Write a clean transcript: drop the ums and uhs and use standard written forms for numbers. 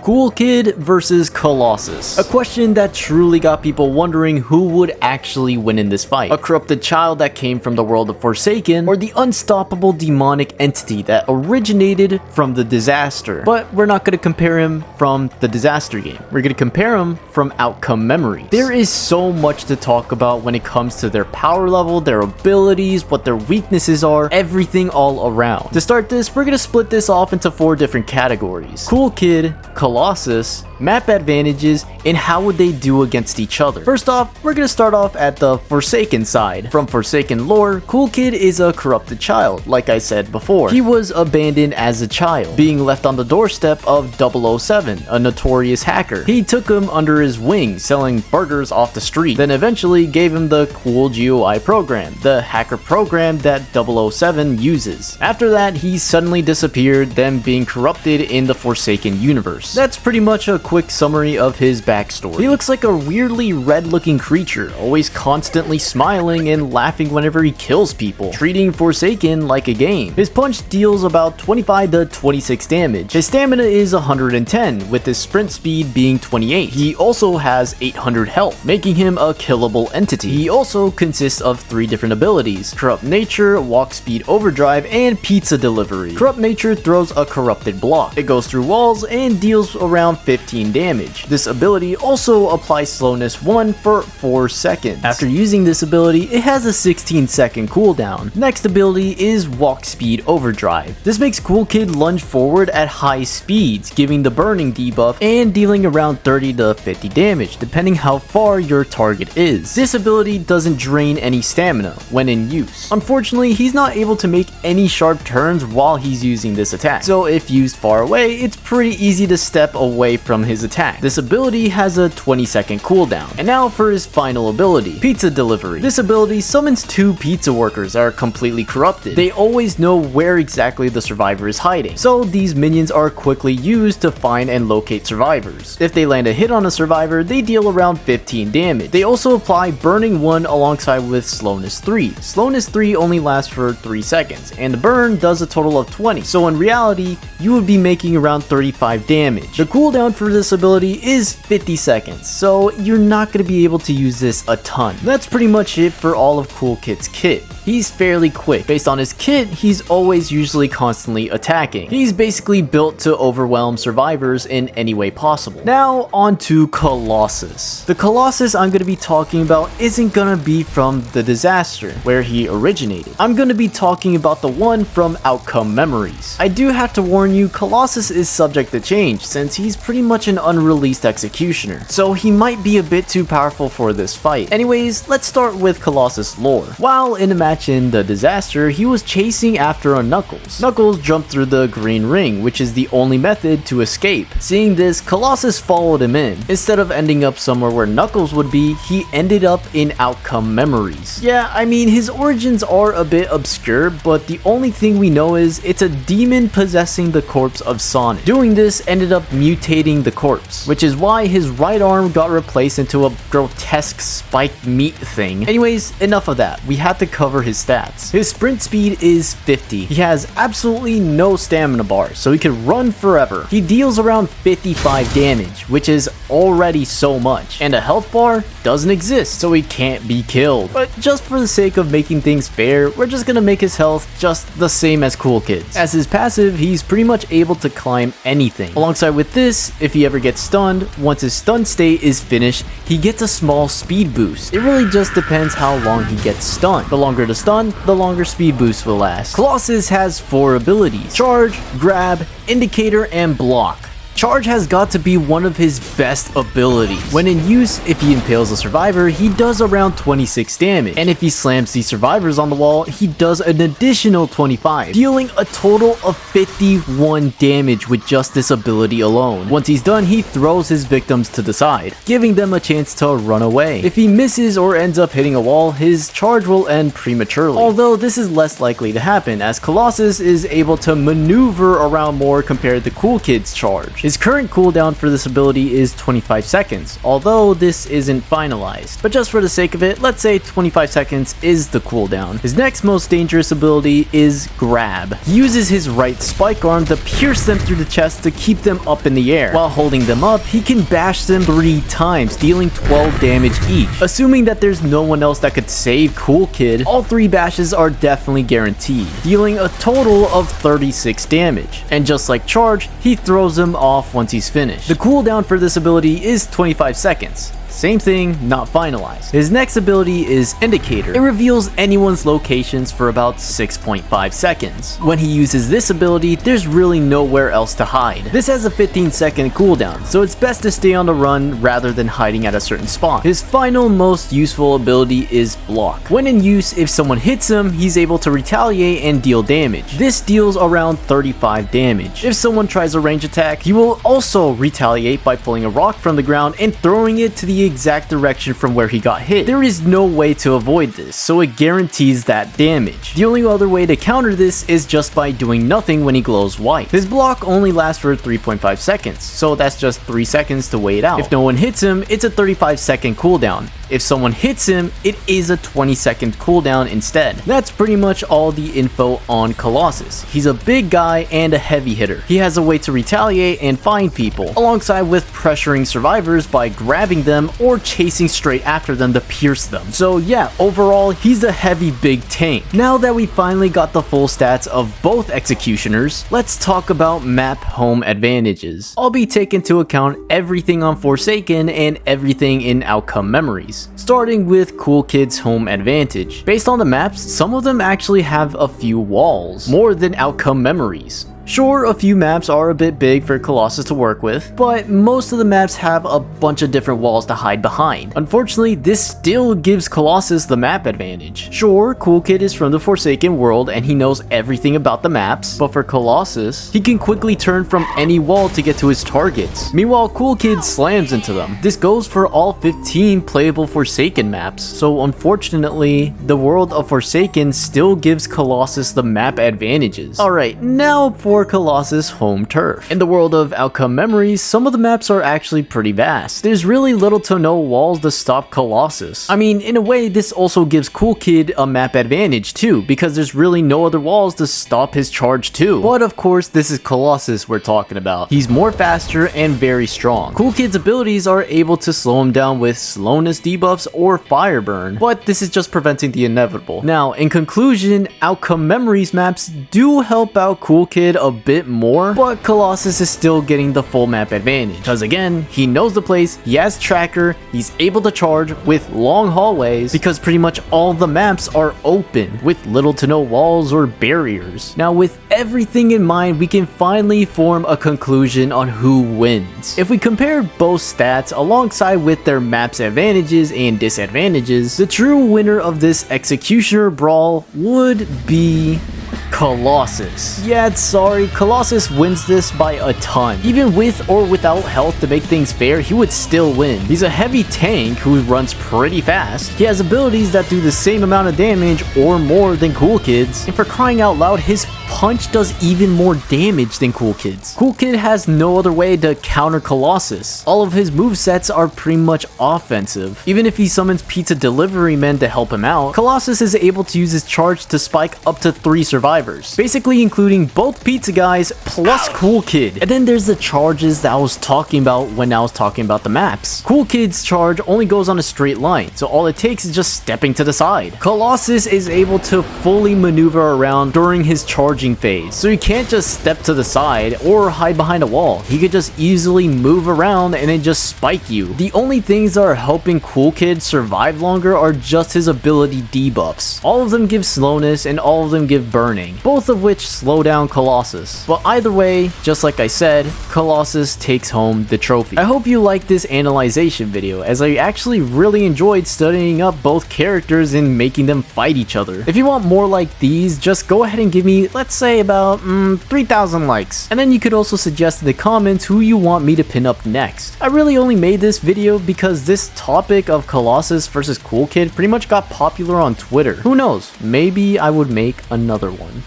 CoolKid versus Colossus. A question that truly got people wondering who would actually win in this fight. A corrupted child that came from the world of Forsaken, or the unstoppable demonic entity that originated from the disaster. But we're not going to compare him from the disaster game. We're going to compare him from Outcome Memories. There is so much to talk about when it comes to their power level, their abilities, what their weaknesses are, everything all around. To start this, we're going to split this off into 4 different categories: CoolKid, Colossus, map advantages, and how would they do against each other. First off, we're gonna start off at the Forsaken side. From Forsaken lore, CoolKid is a corrupted child, like I said before. He was abandoned as a child, being left on the doorstep of 007, a notorious hacker. He took him under his wing, selling burgers off the street, then eventually gave him the Cool GUI program, the hacker program that 007 uses. After that, he suddenly disappeared, then being corrupted in the Forsaken universe. That's pretty much a quick summary of his backstory. He looks like a weirdly red-looking creature, always constantly smiling and laughing whenever he kills people, treating Forsaken like a game. His punch deals about 25 to 26 damage. His stamina is 110, with his sprint speed being 28. He also has 800 health, making him a killable entity. He also consists of 3 different abilities: Corrupt Nature, Walk Speed Overdrive, and Pizza Delivery. Corrupt Nature throws a corrupted block. It goes through walls and deals around 15 damage. This ability also applies slowness 1 for 4 seconds. After using this ability, it has a 16-second cooldown. Next ability is Walk Speed Overdrive. This makes CoolKid lunge forward at high speeds, giving the burning debuff and dealing around 30 to 50 damage, depending how far your target is. This ability doesn't drain any stamina when in use. Unfortunately, he's not able to make any sharp turns while he's using this attack, so if used far away, it's pretty easy to step away from his attack. This ability has a 20-second cooldown. And now for his final ability, Pizza Delivery. This ability summons 2 pizza workers that are completely corrupted. They always know where exactly the survivor is hiding, so these minions are quickly used to find and locate survivors. If they land a hit on a survivor, they deal around 15 damage. They also apply Burning 1 alongside with Slowness 3. Slowness 3 only lasts for 3 seconds, and the burn does a total of 20, so in reality, you would be making around 35 damage. The cooldown for this ability is 50 seconds, so you're not going to be able to use this a ton. That's pretty much it for all of CoolKid's kit. He's fairly quick. Based on his kit, he's always usually constantly attacking. He's basically built to overwhelm survivors in any way possible. Now on to Colossus. The Colossus I'm going to be talking about isn't going to be from the disaster, where he originated. I'm going to be talking about the one from Outcome Memories. I do have to warn you, Colossus is subject to change, since he's pretty much an unreleased executioner, so he might be a bit too powerful for this fight. Anyways, let's start with Colossus lore. While in a match in the disaster, he was chasing after a Knuckles. Knuckles jumped through the green ring, which is the only method to escape. Seeing this, Colossus followed him in. Instead of ending up somewhere where Knuckles would be, he ended up in Outcome Memories. Yeah, I mean, his origins are a bit obscure, but the only thing we know is it's a demon possessing the corpse of Sonic. Doing this ended up mutating the corpse, which is why his right arm got replaced into a grotesque spiked meat thing. Anyways, enough of that. We had to cover his stats. His sprint speed is 50. He has absolutely no stamina bars, so he can run forever. He deals around 55 damage, which is already so much. And a health bar doesn't exist, so he can't be killed. But just for the sake of making things fair, we're just gonna make his health just the same as CoolKid's. As his passive, he's pretty much able to climb anything. Alongside with this, if he ever gets stunned, once his stun state is finished, he gets a small speed boost. It really just depends how long he gets stunned. The longer the stun, the longer speed boost will last. Colossus has 4 abilities: Charge, Grab, Indicator, and Block. Charge has got to be one of his best abilities. When in use, if he impales a survivor, he does around 26 damage, and if he slams these survivors on the wall, he does an additional 25, dealing a total of 51 damage with just this ability alone. Once he's done, he throws his victims to the side, giving them a chance to run away. If he misses or ends up hitting a wall, his charge will end prematurely, although this is less likely to happen as Colossus is able to maneuver around more compared to CoolKid's charge. His current cooldown for this ability is 25 seconds, although this isn't finalized. But just for the sake of it, let's say 25 seconds is the cooldown. His next most dangerous ability is Grab. He uses his right spike arm to pierce them through the chest to keep them up in the air. While holding them up, he can bash them 3 times, dealing 12 damage each. Assuming that there's no one else that could save CoolKid, all 3 bashes are definitely guaranteed, dealing a total of 36 damage. And just like Charge, he throws them off once he's finished. The cooldown for this ability is 25 seconds. Same thing, not finalized. His next ability is Indicator. It reveals anyone's locations for about 6.5 seconds. When he uses this ability, there's really nowhere else to hide. This has a 15-second cooldown, so it's best to stay on the run rather than hiding at a certain spot. His final most useful ability is Block. When in use, if someone hits him, he's able to retaliate and deal damage. This deals around 35 damage. If someone tries a range attack, he will also retaliate by pulling a rock from the ground and throwing it to the exact direction from where he got hit. There is no way to avoid this, so it guarantees that damage. The only other way to counter this is just by doing nothing when he glows white. His block only lasts for 3.5 seconds, so that's just 3 seconds to wait out. If no one hits him, it's a 35-second cooldown. If someone hits him, it is a 20-second cooldown instead. That's pretty much all the info on Colossus. He's a big guy and a heavy hitter. He has a way to retaliate and find people, alongside with pressuring survivors by grabbing them or chasing straight after them to pierce them. So yeah, overall, he's a heavy big tank. Now that we finally got the full stats of both executioners, let's talk about map home advantages. I'll be taking into account everything on Forsaken and everything in Outcome Memories. Starting with CoolKid's home advantage. Based on the maps, some of them actually have a few walls, more than Outcome Memories. Sure, a few maps are a bit big for Colossus to work with, but most of the maps have a bunch of different walls to hide behind. Unfortunately, this still gives Colossus the map advantage. Sure, CoolKid is from the Forsaken world and he knows everything about the maps, but for Colossus, he can quickly turn from any wall to get to his targets. Meanwhile, CoolKid slams into them. This goes for all 15 playable Forsaken maps, so unfortunately, the world of Forsaken still gives Colossus the map advantages. Alright, now for Colossus home turf. In the world of Outcome Memories, some of the maps are actually pretty vast. There's really little to no walls to stop Colossus. I mean, in a way, this also gives CoolKid a map advantage too, because there's really no other walls to stop his charge too. But of course, this is Colossus we're talking about. He's more faster and very strong. CoolKid's abilities are able to slow him down with slowness debuffs or fire burn, but this is just preventing the inevitable. Now, in conclusion, Outcome Memories maps do help out CoolKid a bit more, but Colossus is still getting the full map advantage, because again, he knows the place, he has tracker, he's able to charge with long hallways, because pretty much all the maps are open, with little to no walls or barriers. Now, with everything in mind, we can finally form a conclusion on who wins. If we compare both stats alongside with their map's advantages and disadvantages, the true winner of this Executioner Brawl would be Colossus. Yeah, sorry, Colossus wins this by a ton. Even with or without health to make things fair, he would still win. He's a heavy tank who runs pretty fast. He has abilities that do the same amount of damage or more than CoolKid's. And for crying out loud, his punch does even more damage than CoolKid's. CoolKid has no other way to counter Colossus. All of his movesets are pretty much offensive. Even if he summons pizza delivery men to help him out, Colossus is able to use his charge to spike up to 3 survivors, basically including both pizza guys plus CoolKid. And then there's the charges that I was talking about when I was talking about the maps. CoolKid's charge only goes on a straight line, so all it takes is just stepping to the side. Colossus is able to fully maneuver around during his charging phase, so he can't just step to the side or hide behind a wall. He could just easily move around and then just spike you. The only things that are helping CoolKid survive longer are just his ability debuffs. All of them give slowness and all of them give burning, both of which slow down Colossus. But either way, just like I said, Colossus takes home the trophy. I hope you liked this analyzation video, as I actually really enjoyed studying up both characters and making them fight each other. If you want more like these, just go ahead and give me, let's say, about 3,000 likes. And then you could also suggest in the comments who you want me to pin up next. I really only made this video because this topic of Colossus versus CoolKid pretty much got popular on Twitter. Who knows, maybe I would make another one.